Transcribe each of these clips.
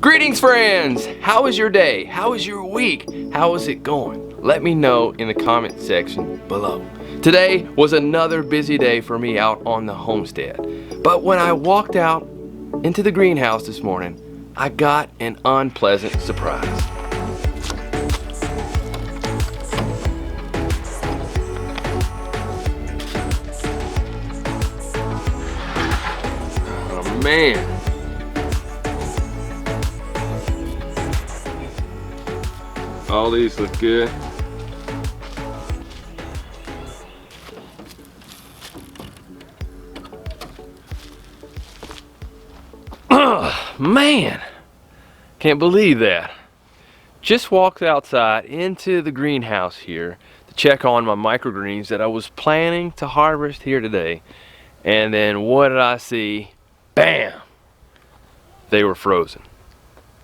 Greetings, friends! How is your day? How is your week? How is it going? Let me know in the comment section below. Today was another busy day for me out on the homestead. But when I walked out into the greenhouse this morning, I got an unpleasant surprise. Oh man. All these look good. Man, can't believe that. Just walked outside into the greenhouse here to check on my microgreens that I was planning to harvest here today. And then what did I see? Bam! They were frozen.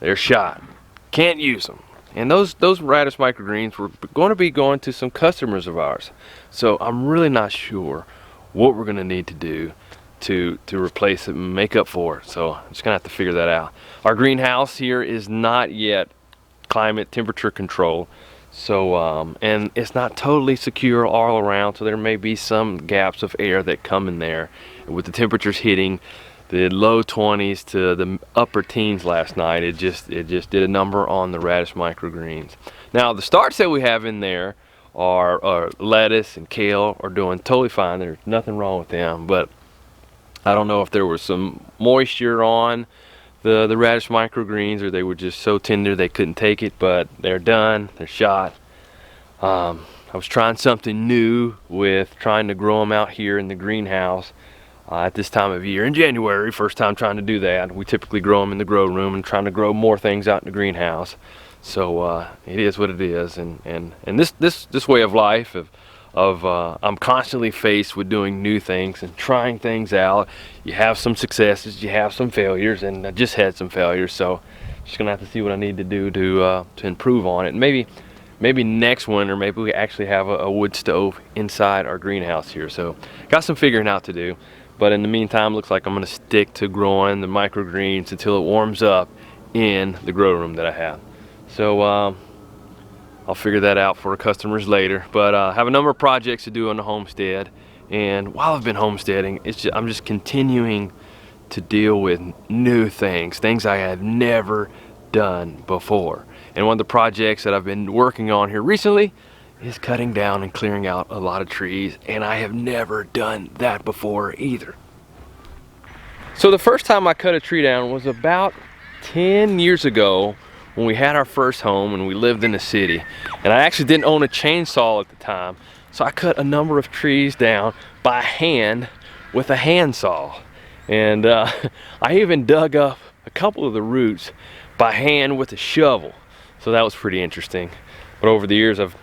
They're shot. Can't use them. And those radish microgreens were going to be going to some customers of ours. So I'm really not sure what we're going to need to do to replace it and make up for it. So I'm just going to have to figure that out. Our greenhouse here is not yet climate temperature controlled. So, and it's not totally secure all around. So there may be some gaps of air that come in there. And with the temperatures hitting the low 20s to the upper teens last night, it just did a number on the radish microgreens. Now the starts that we have in there are lettuce and kale are doing totally fine. There's nothing wrong with them, but I don't know if there was some moisture on the radish microgreens or they were just so tender they couldn't take it, but they're done, they're shot. I was trying something new with trying to grow them out here in the greenhouse. At this time of year in January, first time trying to do that. We typically grow them in the grow room and trying to grow more things out in the greenhouse. So it is what it is, and this way of life of I'm constantly faced with doing new things and trying things out. You have some successes, you have some failures, and I just had some failures. So just gonna have to see what I need to do to improve on it. And maybe next winter, maybe we actually have a wood stove inside our greenhouse here. So got some figuring out to do. But in the meantime, looks like I'm going to stick to growing the microgreens until it warms up in the grow room that I have. So I'll figure that out for customers later. But I have a number of projects to do on the homestead. And while I've been homesteading, I'm just continuing to deal with new things I have never done before. And one of the projects that I've been working on here recently is cutting down and clearing out a lot of trees, and I have never done that before either. So the first time I cut a tree down was about 10 years ago when we had our first home and we lived in the city. And I actually didn't own a chainsaw at the time, so I cut a number of trees down by hand with a handsaw. And I even dug up a couple of the roots by hand with a shovel. So that was pretty interesting. But over the years, I've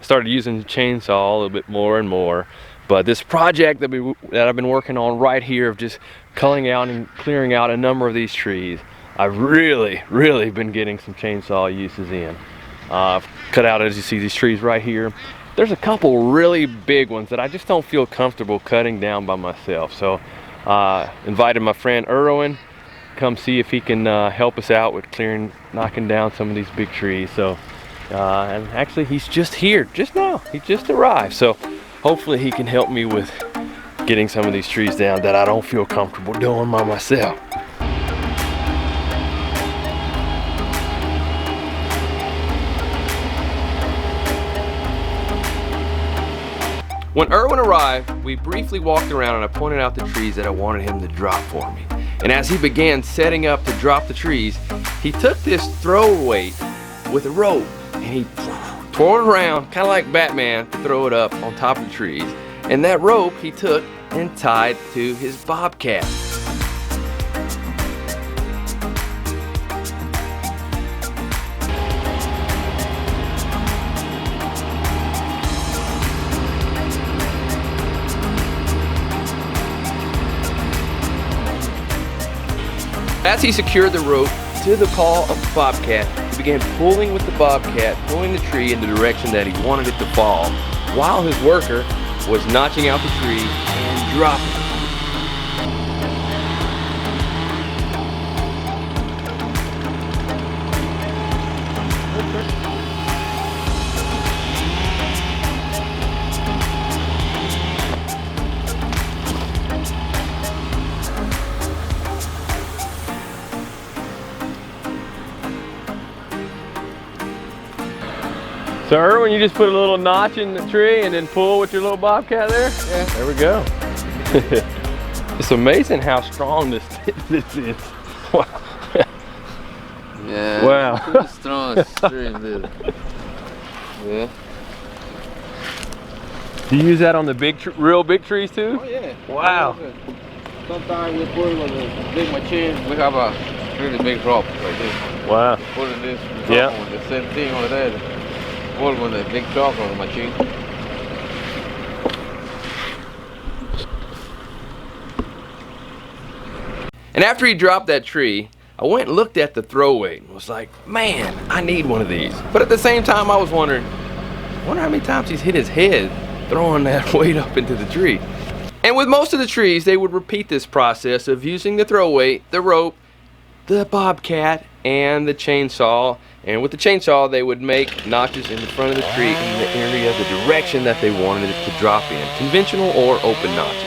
started using the chainsaw a little bit more and more. But this project that I've been working on right here of just culling out and clearing out a number of these trees, I've really been getting some chainsaw uses in. I've cut out, as you see, these trees right here. There's a couple really big ones that I just don't feel comfortable cutting down by myself. So invited my friend Erwin, come see if he can help us out with knocking down some of these big trees. So. And actually he's just here, just now, he just arrived. So hopefully he can help me with getting some of these trees down that I don't feel comfortable doing by myself. When Erwin arrived, we briefly walked around and I pointed out the trees that I wanted him to drop for me. And as he began setting up to drop the trees, he took this throw weight with a rope and he tore it around, kind of like Batman, to throw it up on top of the trees. And that rope he took and tied to his bobcat. As he secured the rope to the call of the bobcat, he began pulling with the bobcat, pulling the tree in the direction that he wanted it to fall, while his worker was notching out the tree and dropping it. So Erwin, you just put a little notch in the tree and then pull with your little bobcat there? Yeah. There we go. It's amazing how strong this is. Wow. Yeah. Wow. It's strong, extremely. Yeah. Do you use that on the real big trees too? Oh yeah. Wow. Sometimes we put it with a big machine. We have a really big rope like this. Wow. Put in this. Yeah. The same thing over there. Pull with a big chalk on the machine. And after he dropped that tree, I went and looked at the throw weight and was like, man, I need one of these. But at the same time, I was wondering, I wonder how many times he's hit his head throwing that weight up into the tree. And with most of the trees, they would repeat this process of using the throw weight, the rope, the bobcat, and the chainsaw. And with the chainsaw, they would make notches in the front of the tree in the area, the direction that they wanted it to drop in, conventional or open notches.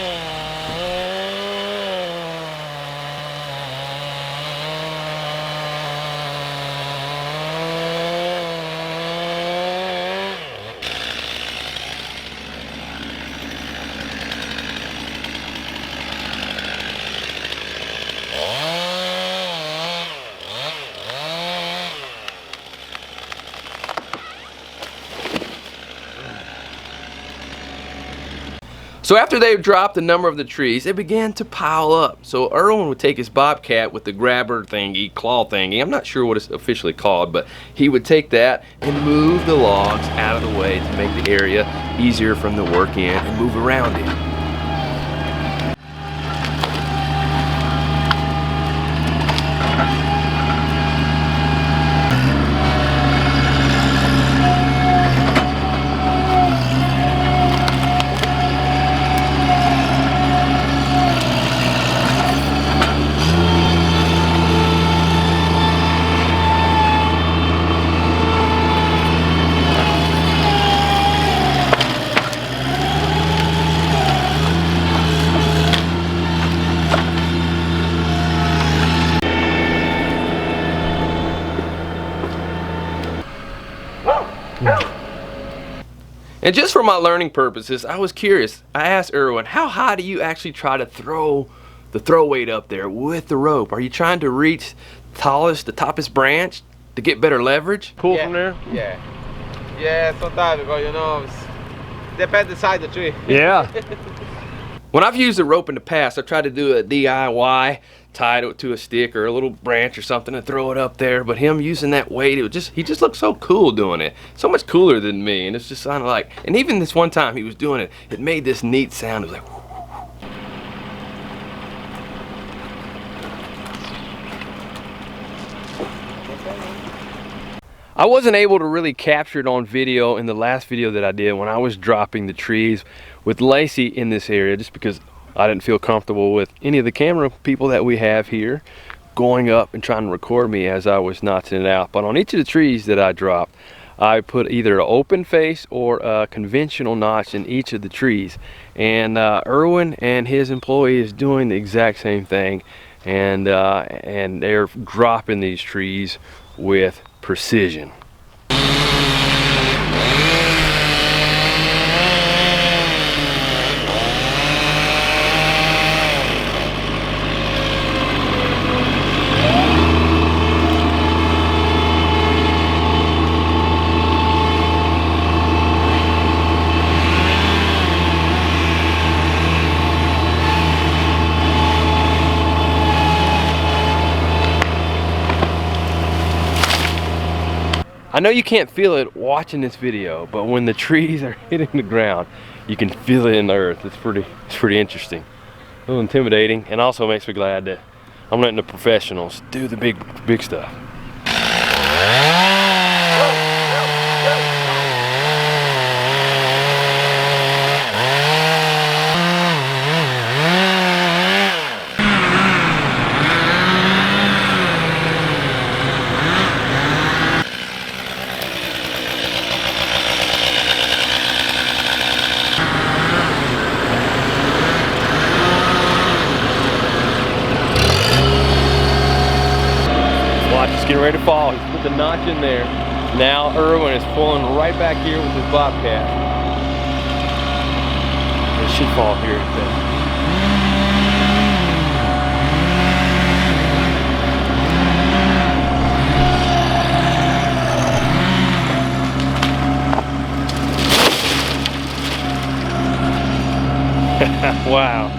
So after they dropped a number of the trees, they began to pile up. So Erwin would take his bobcat with the grabber thingy, claw thingy, I'm not sure what it's officially called, but he would take that and move the logs out of the way to make the area easier from the work in and move around it. And just for my learning purposes, I was curious. I asked Erwin, how high do you actually try to throw the throw weight up there with the rope? Are you trying to reach the toppest branch to get better leverage? Pull from there? Yeah. Yeah, sometimes because it depends the size of the tree. Yeah. When I've used the rope in the past, I've tried to do a DIY, tie it to a stick or a little branch or something and throw it up there. But him using that weight, he just looked so cool doing it. So much cooler than me. And it's just kind of like, and even this one time he was doing it, it made this neat sound. It was like, I wasn't able to really capture it on video in the last video that I did when I was dropping the trees with Lacie in this area, just because I didn't feel comfortable with any of the camera people that we have here going up and trying to record me as I was notching it out. But on each of the trees that I dropped, I put either an open face or a conventional notch in each of the trees. And Erwin and his employee is doing the exact same thing, and they're dropping these trees with precision. I know you can't feel it watching this video, but when the trees are hitting the ground, you can feel it in the earth. It's pretty interesting. A little intimidating, and also makes me glad that I'm letting the professionals do the big stuff. It's getting ready to fall. He's put the notch in there. Now Irwin is pulling right back here with his bobcat. It should fall here in a bit. Wow.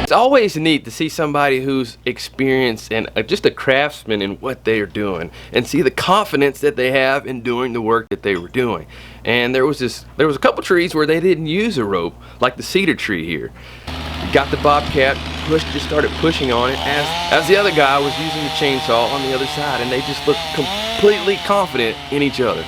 It's always neat to see somebody who's experienced and just a craftsman in what they are doing, and see the confidence that they have in doing the work that they were doing. And there was a couple trees where they didn't use a rope, like the cedar tree here. Got the bobcat, just started pushing on it as the other guy was using the chainsaw on the other side, and they just looked completely confident in each other.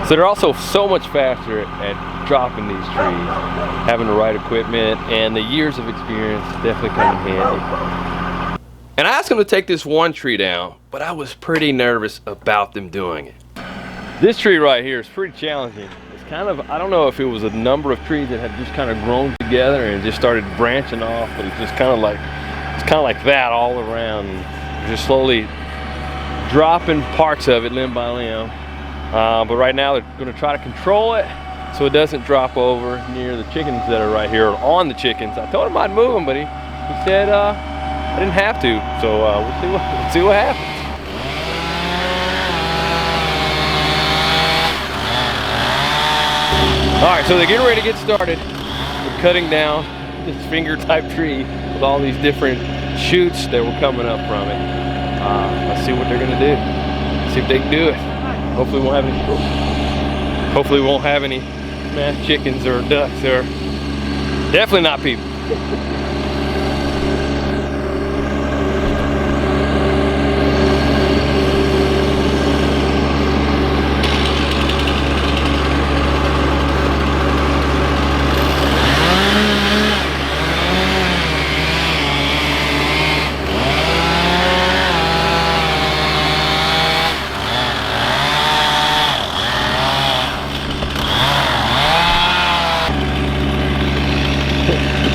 So they're also so much faster at dropping these trees, having the right equipment, and the years of experience definitely come in handy. And I asked them to take this one tree down, but I was pretty nervous about them doing it. This tree right here is pretty challenging. It's kind of, I don't know if it was a number of trees that had just kind of grown together and just started branching off, but it's just kind of like that all around. You're just slowly dropping parts of it limb by limb. But right now they're going to try to control it so it doesn't drop over near the chickens that are right here, or on the chickens. I told him I'd move them, but he said I didn't have to. So we'll see what happens. All right, so they're getting ready to get started. We're cutting down this finger type tree with all these different shoots that were coming up from it. Let's see what they're going to do. See if they can do it. Hopefully we won't have any smashed chickens or ducks, or definitely not people.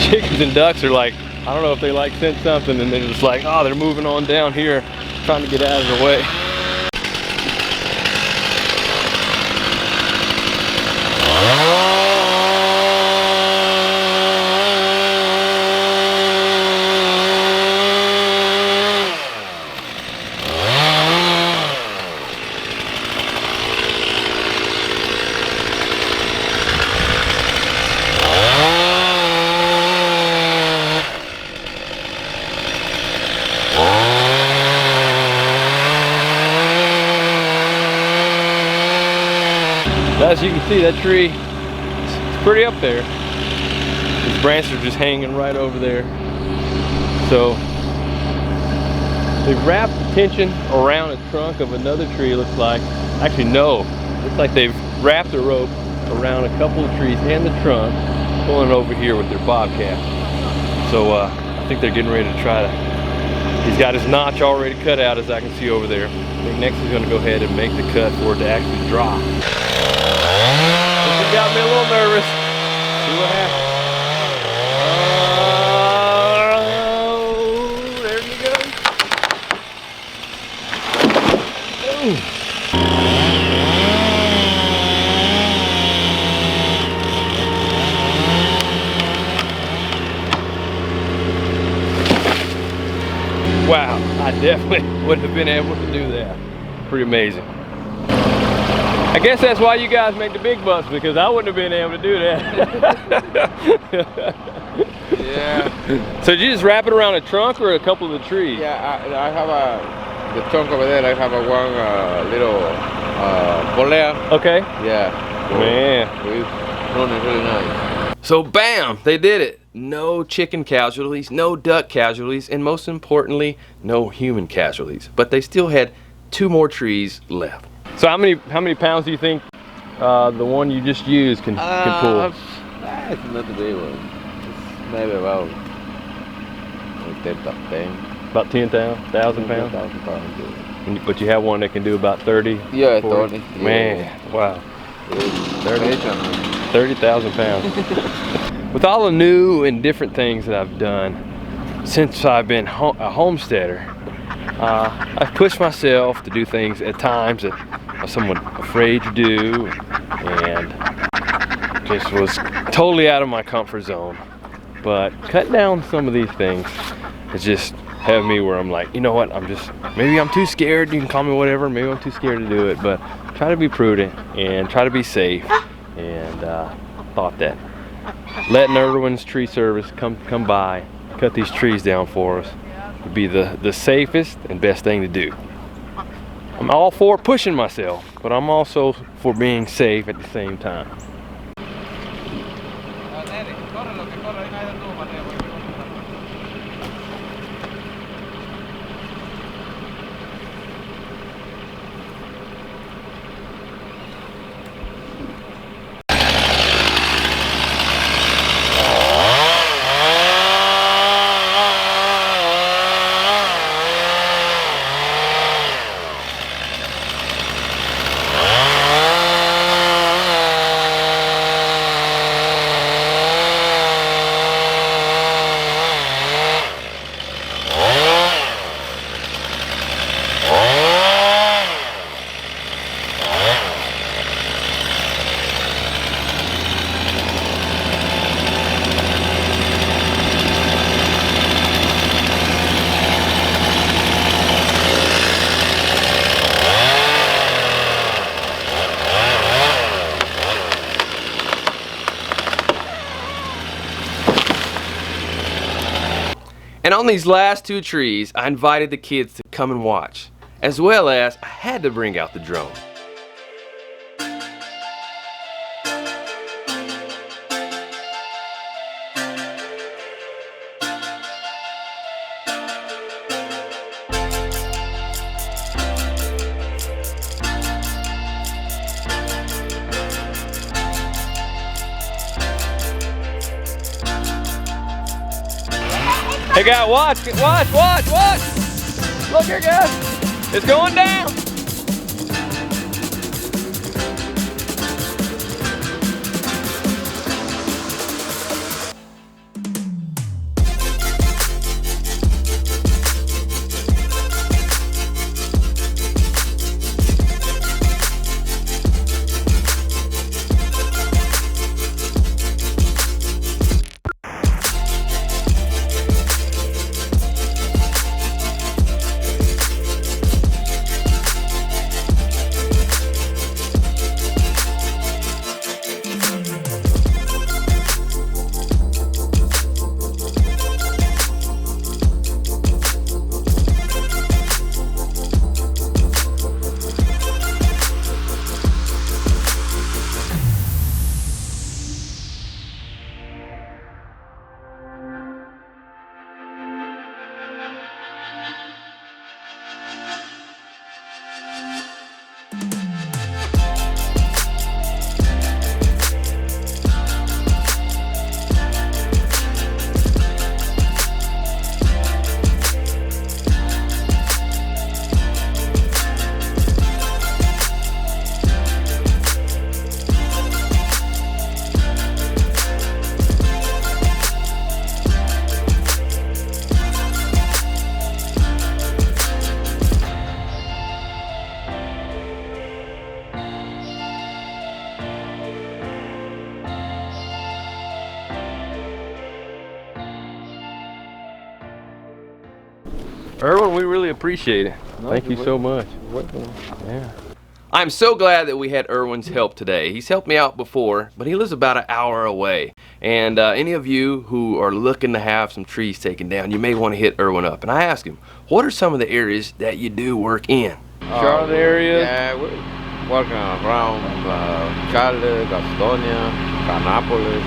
Chickens and ducks are like, I don't know if they like sense something, and they're just like, oh, they're moving on down here, trying to get out of the way. As you can see, that tree, it's pretty up there. These branches are just hanging right over there. So they've wrapped the tension around a trunk of another tree, looks like. Actually, no. Looks like they've wrapped a rope around a couple of trees and the trunk, pulling it over here with their bobcat. So I think they're getting ready to try to, he's got his notch already cut out, as I can see over there. I think next he's going to go ahead and make the cut for it to actually drop. This got me a little nervous. See what happens. Oh, there you go. Ooh. I definitely wouldn't have been able to do that. Pretty amazing. I guess that's why you guys make the big bucks, because I wouldn't have been able to do that. Yeah. So did you just wrap it around a trunk or a couple of the trees? Yeah, I have the trunk over there. I have one little polea. Okay. Yeah. Man. It's running really nice. So bam, they did it. No chicken casualties, no duck casualties, and most importantly, no human casualties. But they still had 2 more trees left. So how many pounds do you think the one you just used can pull? It's not the big one. It's maybe about 10. About 10,000 pounds? 10,000 pounds. Yeah. But you have one that can do about 30? Yeah, 40? 30. Man, wow. 30,000 pounds. With all the new and different things that I've done since I've been a homesteader, I've pushed myself to do things at times that I was somewhat afraid to do, and just was totally out of my comfort zone. But cutting down some of these things has just had me where I'm like, you know what, maybe I'm too scared, you can call me whatever, maybe I'm too scared to do it, but try to be prudent and try to be safe. And thought that letting Irwin's Tree Service come by, cut these trees down for us, would be the safest and best thing to do. I'm all for pushing myself, but I'm also for being safe at the same time. And on these last 2 trees, I invited the kids to come and watch, as well as I had to bring out the drone. Hey guys, watch! Look here guys, it's going down. really appreciate it. No, Thank you so much. Welcome. Yeah. I'm so glad that we had Erwin's help today. He's helped me out before, but he lives about an hour away. And any of you who are looking to have some trees taken down, you may want to hit Erwin up. And I asked him, what are some of the areas that you do work in? Charlotte area? Yeah, we're working around Charlotte, Gastonia, Canapolis.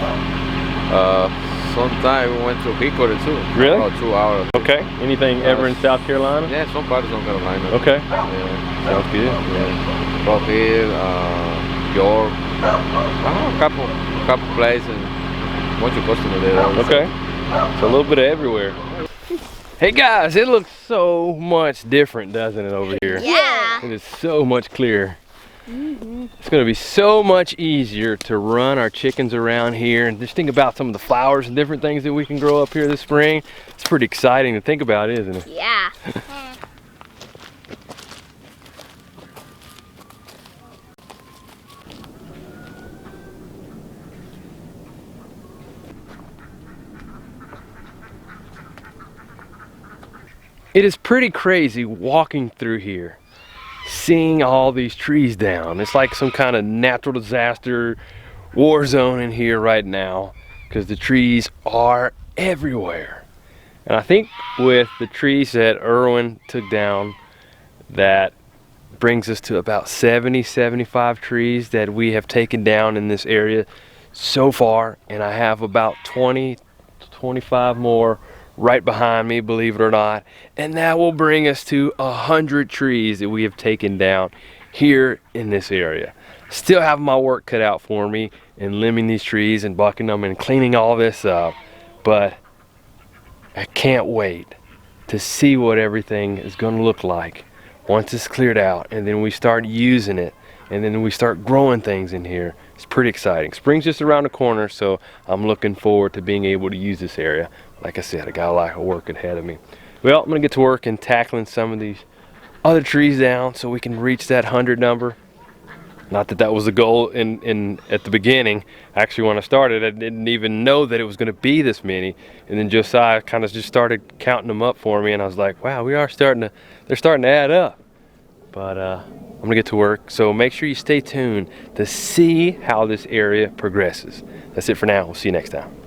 Sometimes we went to Hickory too. Really? About 2 hours. Okay. Anything ever in South Carolina? Yeah, some parts of North Carolina. Okay. Yeah. Sounds good. Yeah. Rock Hill, York. A couple places. Bunch of customers there. Okay. So a little bit of everywhere. Hey guys, it looks so much different, doesn't it, over here? Yeah. It is so much clearer. It's going to be so much easier to run our chickens around here, and just think about some of the flowers and different things that we can grow up here this spring. It's pretty exciting to think about, isn't it? Yeah. It is pretty crazy walking through here, seeing all these trees down. It's like some kind of natural disaster war zone in here right now, because the trees are everywhere. And I think with the trees that Erwin took down, that brings us to about 75 trees that we have taken down in this area so far, and I have about 20 to 25 more right behind me, believe it or not, and that will bring us to 100 trees that we have taken down here in this area. Still have my work cut out for me in limbing these trees and bucking them and cleaning all this up, but I can't wait to see what everything is going to look like once it's cleared out, and then we start using it, and then we start growing things in here. It's pretty exciting. Spring's just around the corner, so I'm looking forward to being able to use this area. Like I said, I got a lot of work ahead of me. Well, I'm gonna get to work in tackling some of these other trees down so we can reach that 100 number. Not that that was the goal at the beginning. Actually, when I started, I didn't even know that it was gonna be this many. And then Josiah kind of just started counting them up for me, and I was like, wow, they're starting to add up. But I'm gonna get to work, so make sure you stay tuned to see how this area progresses. That's it for now. We'll see you next time.